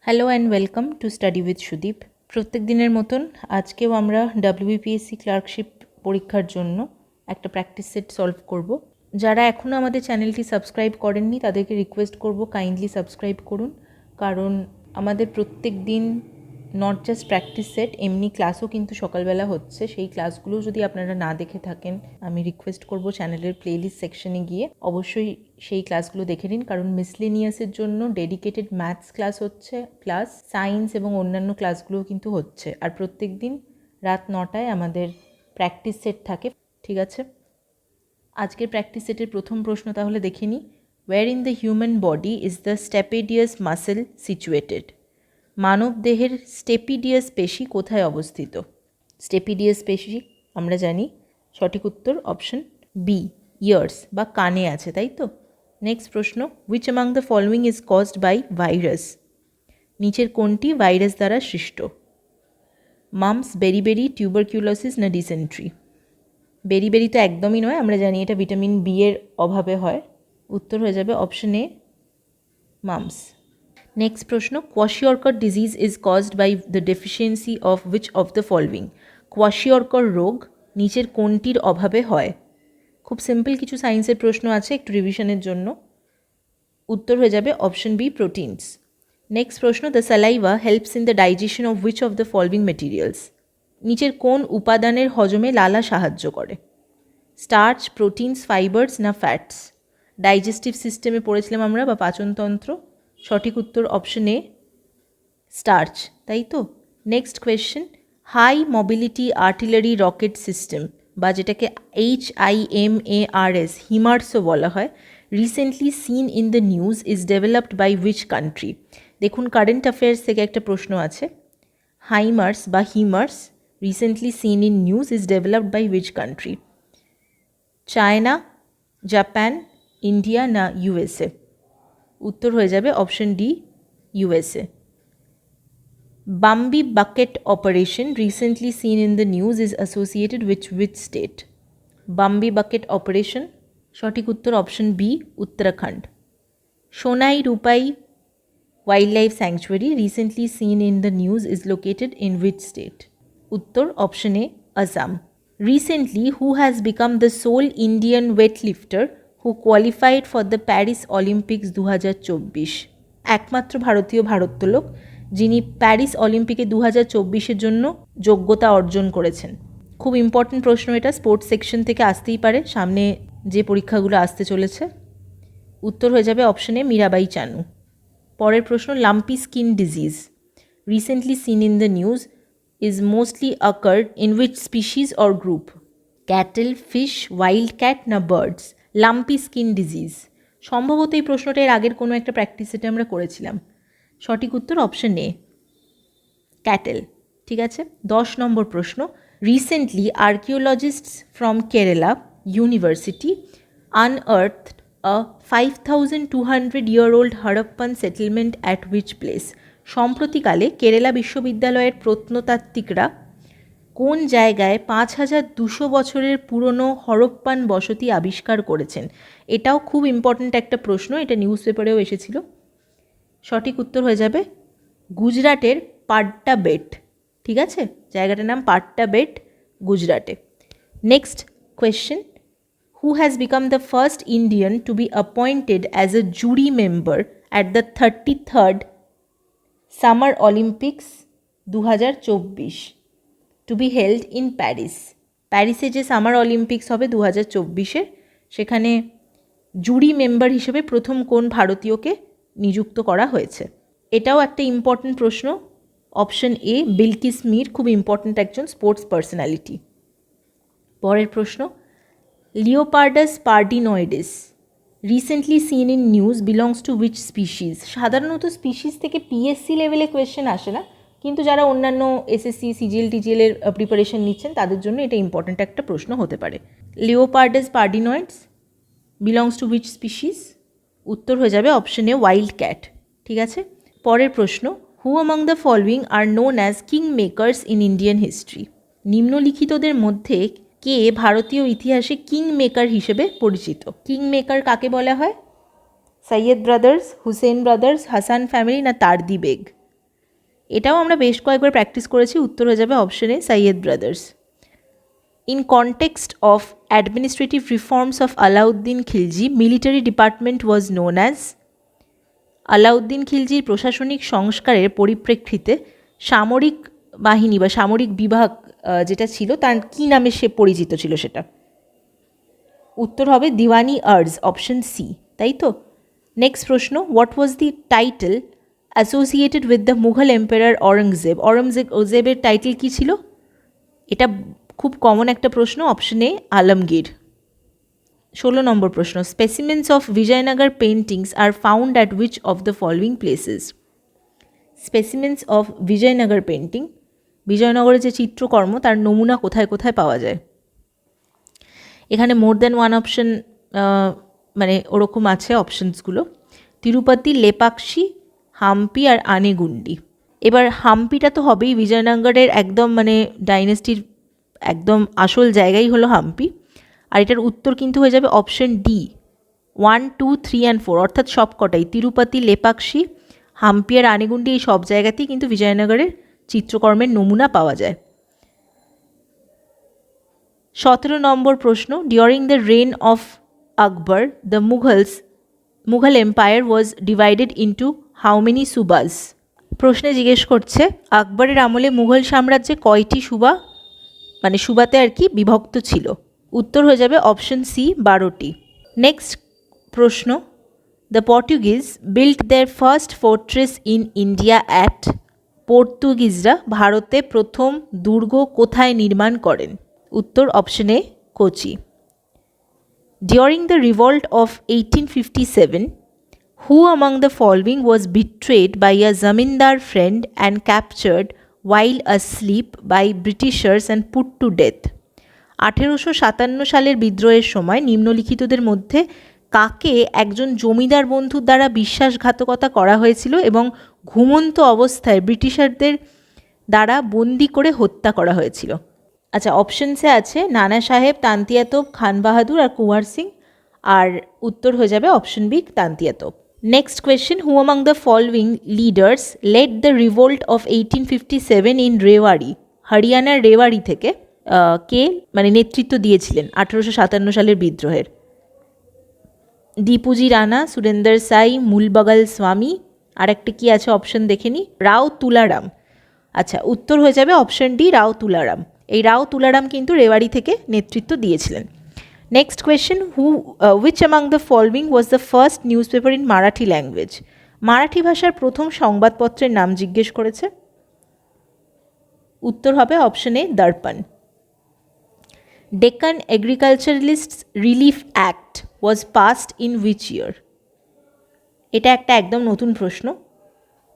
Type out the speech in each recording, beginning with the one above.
Hello and welcome to study with Sudip. প্রত্যেক দিনের মতন আজকেও আমরা ডাব্লিউবিপিএসসি ক্লার্কশিপ পরীক্ষার জন্য একটা প্র্যাকটিস সেট সলভ করব। যারা এখনও আমাদের চ্যানেলটি সাবস্ক্রাইব করেননি তাদেরকে রিকোয়েস্ট করব কাইন্ডলি সাবস্ক্রাইব করুন, কারণ আমাদের প্রত্যেক দিন নট জাস্ট প্র্যাকটিস সেট, এমনি ক্লাসও কিন্তু সকালবেলা হচ্ছে। সেই ক্লাসগুলো যদি আপনারা না দেখে থাকেন, আমি রিকোয়েস্ট করব চ্যানেলের প্লেলিস্ট সেকশনে গিয়ে অবশ্যই সেই ক্লাসগুলো দেখে নিন, কারণ মিসলেনিয়াসের জন্য ডেডিকেটেড ম্যাথস ক্লাস হচ্ছে, প্লাস সায়েন্স এবং অন্যান্য ক্লাসগুলোও কিন্তু হচ্ছে। আর প্রত্যেক দিন রাত 9টায় আমাদের প্র্যাকটিস সেট থাকে, ঠিক আছে? আজকের প্র্যাকটিস সেটের প্রথম প্রশ্ন তাহলে দেখে নিই। Where in the human body is the stapedius muscle situated? মানব দেহের স্টেপিডিয়াস পেশি কোথায় অবস্থিত? স্টেপিডিয়াস পেশি আমরা জানি, সঠিক উত্তর অপশন বি, ইয়ার্স বা কানে আছে, তাই তো? নেক্সট প্রশ্ন, which among the following is caused by virus? নিচের কোনটি ভাইরাস দ্বারা সৃষ্ট? মাম্পস, বেরিবেরি, টিউবারকিউলোসিস না ডিসেন্ট্রি? বেরিবেরি তো একদমই নয়, আমরা জানি এটা ভিটামিন বি এর অভাবে হয়। উত্তর হয়ে যাবে অপশন এ, মাম্পস। নেক্সট প্রশ্ন, kwashiorkor disease is caused by the deficiency of which of the following? Kwashiorkor রোগ নিচের কোনটির অভাবে হয়? খুব সিম্পল কিছু সায়েন্সের প্রশ্ন আছে একটু রিভিশনের জন্য। উত্তর হয়ে যাবে অপশন বি, প্রোটিনস। নেক্সট প্রশ্ন, the saliva helps in the digestion of which of the following materials? নিচের কোন উপাদানের হজমে লালা সাহায্য করে? স্টার্চ, প্রোটিনস, ফাইবার্স না ফ্যাটস? ডাইজেস্টিভ সিস্টেমে পড়েছিলাম আমরা, বা পাচনতন্ত্র। সঠিক উত্তর অপশন এ, স্টার্চ, তাই তো? Next question, high mobility artillery rocket system বা যেটাকে HIMARS হিমার্সও বলা হয়, recently seen in the news is developed by which country? দেখুন কারেন্ট অ্যাফেয়ার্স থেকে একটা প্রশ্ন আছে। হাইমার্স বা HIMARS recently seen in news is developed by which country? China, Japan, India না USA? উত্তর হয়ে যাবে option D, USA। Bambi bucket operation recently seen in the news is associated with which state? Bambi bucket operation, সঠিক উত্তর option B, Uttarakhand. Sonai Rupai wildlife sanctuary recently seen in the news is located in which state? উত্তর option A, Assam. Recently, who has become the sole Indian weightlifter who qualified for the Paris Olympics 2024? একমাত্র ভারতীয় ভারোত্তোলক যিনি Paris অলিম্পিকে 2024-এর জন্য যোগ্যতা অর্জন করেছেন। খুব ইম্পর্টেন্ট প্রশ্ন এটা, স্পোর্টস সেকশন থেকে আসতেই পারে সামনে যে পরীক্ষাগুলো আসতে চলেছে। উত্তর হয়ে যাবে অপশন এ, মীরাবাই চানু। পরের প্রশ্ন, lumpy skin disease recently seen in the news is mostly occurred in which species or group? Cattle, fish, wild cat না বার্ডস? লাম্পি স্কিন ডিজিজ, সম্ভবত এই প্রশ্নটা এর আগের কোনো একটা প্র্যাকটিস সেটে আমরা করেছিলাম। সঠিক উত্তর অপশন এ, ক্যাটেল, ঠিক আছে। 10 নম্বর প্রশ্ন, recently archaeologists from Kerala university unearthed a 5200-year-old Harappan settlement at which place? সম্প্রতিকালে কেরালা বিশ্ববিদ্যালয়ের প্রত্নতাত্ত্বিকরা কোন জায়গায় 5200 বছরের পুরনো হরপ্পান বসতি আবিষ্কার করেছেন? এটাও খুব ইম্পর্ট্যান্ট একটা প্রশ্ন, এটা নিউজ পেপারেও এসেছিল। সঠিক উত্তর হয়ে যাবে গুজরাটের পাট্টা বেট, ঠিক আছে? জায়গাটার নাম পাট্টা বেট, গুজরাটে। Next question, who has become the first Indian to be appointed as a jury member at the 33rd summer olympics 2024 to be held in Paris? প্যারিসে যে সামার অলিম্পিক্স হবে 2024-এর, সেখানে জুরি মেম্বার হিসেবে প্রথম কোন ভারতীয়কে নিযুক্ত করা হয়েছে? এটাও একটা ইম্পর্ট্যান্ট প্রশ্ন। অপশন এ, বিলকিস মির, খুব ইম্পর্ট্যান্ট একজন স্পোর্টস পার্সোনালিটি। পরের প্রশ্ন, Leopardus pardinoides recently seen in news belongs to which species? সাধারণত স্পিসিস থেকে পিএসসি লেভেলে কোয়েশ্চেন আসে না, কিন্তু যারা অন্যান্য এসএসসি, সিজিএল, টিজিএলের প্রিপারেশন নিচ্ছেন তাদের জন্য এটা ইম্পর্ট্যান্ট একটা প্রশ্ন হতে পারে। লিওপার্ডাস পার্ডিনয়েডস বিলংস টু উইচ স্পিসিস? উত্তর হয়ে যাবে অপশন এ, ওয়াইল্ড ক্যাট, ঠিক আছে। পরের প্রশ্ন, who among the following are known as king makers in Indian history? নিম্নলিখিতদের মধ্যে কে ভারতীয় ইতিহাসে কিং মেকার হিসেবে পরিচিত? কিং মেকার কাকে বলা হয়? Syed brothers, Hussain brothers, Hasan family না তার্দি বেগ? এটাও আমরা বেশ কয়েকবার প্র্যাকটিস করেছি। উত্তর হয়ে যাবে option A Sayyid brothers. In context of administrative reforms of Alauddin Khilji military department was known as. Alauddin খিলজির প্রশাসনিক সংস্কারের পরিপ্রেক্ষিতে সামরিক বাহিনী বা সামরিক বিভাগ যেটা ছিল তার কী নামে সে পরিচিত ছিল সেটা? উত্তর হবে দিওয়ানি আর্জ, অপশন সি, তাই তো? নেক্সট প্রশ্ন, what was the title associated with the Mughal empire Aurangzeb? অরঙ্গজেবের টাইটেল কী ছিল? এটা খুব কমন একটা প্রশ্ন, অপশন এ আলমগীর। 16 নম্বর প্রশ্ন, specimens of Vijayanagar paintings are found at which of the following places? Specimens of Vijayanagar painting, বিজয়নগরের যে চিত্রকর্ম তার নমুনা কোথায় কোথায় পাওয়া যায়? এখানে মোর দ্যান ওয়ান অপশন মানে ওরকম আছে অপশনসগুলো। তিরুপতি, লেপাক্ষী, হাম্পি আর আনেগুন্ডি। এবার হাম্পিটা তো হবেই, বিজয়নগরের একদম মানে ডাইনেস্টির একদম আসল জায়গাই হলো হাম্পি। আর এটার উত্তর কিন্তু হয়ে যাবে অপশন ডি, 1, 2, 3 and 4, অর্থাৎ সবকটাই তিরুপতি, লেপাক্ষী, হাম্পি আর আনেগুন্ডি এই সব জায়গাতেই কিন্তু বিজয়নগরের চিত্রকর্মের নমুনা পাওয়া যায়। 17 নম্বর প্রশ্ন, during the rain of Akbar the Mughal empire was divided into how many সুবাস? প্রশ্নে জিজ্ঞেস করছে আকবরের আমলে মুঘল সাম্রাজ্যে কয়টি সুবা, মানে সুবাতে আর কি, বিভক্ত ছিল? উত্তর হয়ে যাবে অপশন সি, 12টি। নেক্সট প্রশ্ন, the Portuguese built their first fortress in India at? পর্তুগিজরা ভারতে প্রথম দুর্গ কোথায় নির্মাণ করেন? উত্তর option A Kochi. During the revolt of 1857, who among the following was betrayed by a zamindar friend and captured while asleep by Britishers and put to death? 1857 সালের বিদ্রোহের সময় নিম্নলিখিতদের মধ্যে কাকে একজন জমিদার বন্ধুর দ্বারা বিশ্বাসঘাতকতা করা হয়েছিল এবং ঘুমন্ত অবস্থায় ব্রিটিশারদের দ্বারা বন্দি করে হত্যা করা হয়েছিল? আচ্ছা, অপশনসে আছে নানা সাহেব, তান্তিয়া তোপ, খান বাহাদুর আর কুঁওয়ার সিং। আর উত্তর হয়ে যাবে option B, Tantia Tope. Next question, who among the following leaders led the revolt of 1857 in Rewari? হরিয়ানার রেওয়ারি থেকে কে মানে নেতৃত্ব দিয়েছিলেন 1857 সালের বিদ্রোহের? দীপুজি রানা, সুরেন্দর সাই, মূলবগল স্বামী, আর একটা কি আছে অপশন দেখে নি, রাও তুলারাম। আচ্ছা, উত্তর হয়ে যাবে অপশন ডি, রাও তুলারাম। এই রাও তুলারাম কিন্তু রেওয়ারি থেকে নেতৃত্ব দিয়েছিলেন। Next question, which among the following was the first news paper in Marathi language? Marathi ভাষার প্রথম সংবাদপত্রের নাম জিজ্ঞেস করেছে। উত্তর হবে option A, Darpan. Deccan agriculturalists relief act was passed in which year? এটা একটা একদম নতুন প্রশ্ন।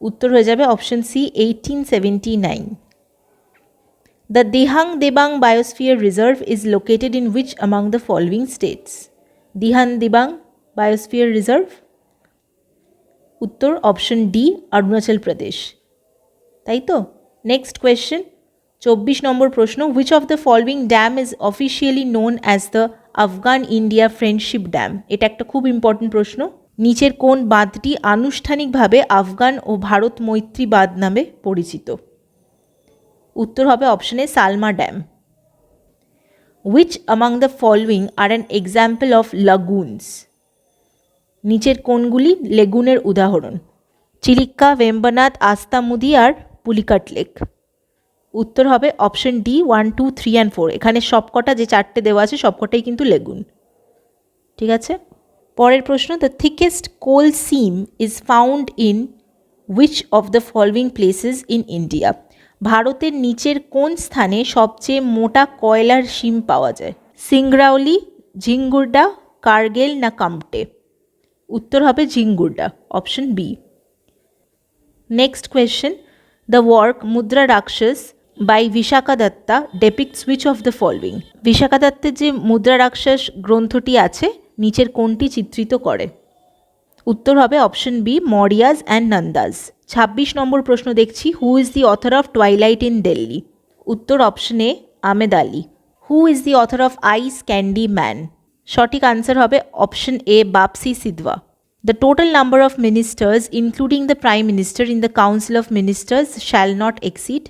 উত্তর হয়ে যাবে option C, 1879। The Dihang Debang Biosphere Reserve is located in which among the following states? Dihang Debang Biosphere Reserve, উত্তর অপশন ডি, অরুণাচল প্রদেশ, তাই তো? নেক্সট কোয়েশ্চেন, 24 নম্বর প্রশ্ন, which of the following dam is officially known as the Afghan India friendship dam? এটা একটা খুব important প্রশ্ন। নিচের কোন বাঁধটি আনুষ্ঠানিকভাবে আফগান ও ভারত মৈত্রী বাঁধ নামে পরিচিত? উত্তর হবে option A, Salma dam. Which among the following are an example of lagoons? নিচের কোনগুলি লেগুনের উদাহরণ? চিলিকা, ভেম্বনাথ, আস্তামুদি আর পুলিকাট লেক। উত্তর হবে অপশন ডি, 1, 2, 3 and 4। এখানে সবকটা যে চারটে দেওয়া আছে সবকটাই কিন্তু লেগুন। ঠিক আছে, পরের প্রশ্ন, the thickest coal seam is found in which of the following places in India? ভারতের নিচের কোন স্থানে সবচেয়ে মোটা কয়লার শিম পাওয়া যায়? সিংরাউলি, ঝিঙ্গুরডা, কার্গেল না কামটে? উত্তর হবে Jhingurda, option B. Next question, the work Mudra Rakshasa by Vishakha Datta depicts which of the following? Vishakha দত্তের যে মুদ্রা রাক্ষস গ্রন্থটি আছে নিচের কোনটি চিত্রিত করে? উত্তর হবে option B, Mauryas and Nandas. 26 নম্বর প্রশ্ন দেখছি, who is the author of twilight in Delhi? উত্তর option A, Ahmed Ali. Who is the author of ice candy man? সঠিক আনসার হবে option A, Bapsi Sidhwa. The total number of ministers, including the Prime Minister, in the Council of Ministers shall not exceed.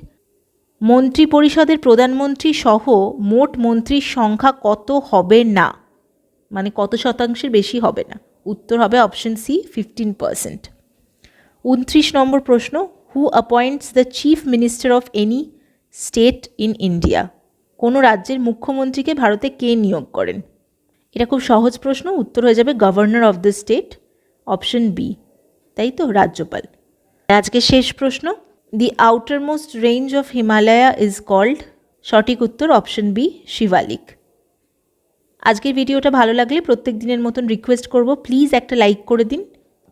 মন্ত্রী পরিষদের প্রধানমন্ত্রী সহ মোট মন্ত্রীর সংখ্যা কত হবে না, মানে কত শতাংশের বেশি হবে না। উত্তর হবে অপশন সি 15%। 29 নম্বর প্রশ্ন, who appoints the chief minister of any state in India? কোনো রাজ্যের মুখ্যমন্ত্রীকে ভারতে কে নিয়োগ করেন? এটা খুব সহজ প্রশ্ন, উত্তর হয়ে যাবে governor of the state, option B, তাই তো, রাজ্যপাল। আজকে শেষ প্রশ্ন, the outermost range of Himalaya is called? সঠিক উত্তর অপশন বি, শিবালিক। আজকের ভিডিওটা ভালো লাগলে প্রত্যেক দিনের মতন রিকোয়েস্ট করব, প্লিজ একটা লাইক করে দিন।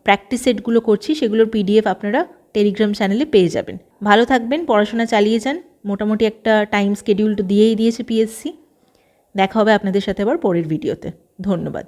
প্র্যাকটিস সেটগুলো করছি, সেগুলোর পিডিএফ আপনারা টেলিগ্রাম চ্যানেলে পেয়ে যাবেন। ভালো থাকবেন, পড়াশোনা চালিয়ে যান। মোটামুটি একটা টাইম স্কেডিউল তো দিয়েই দিয়েছে পিএসসি। দেখা হবে আপনাদের সাথে আবার পরের ভিডিওতে। ধন্যবাদ।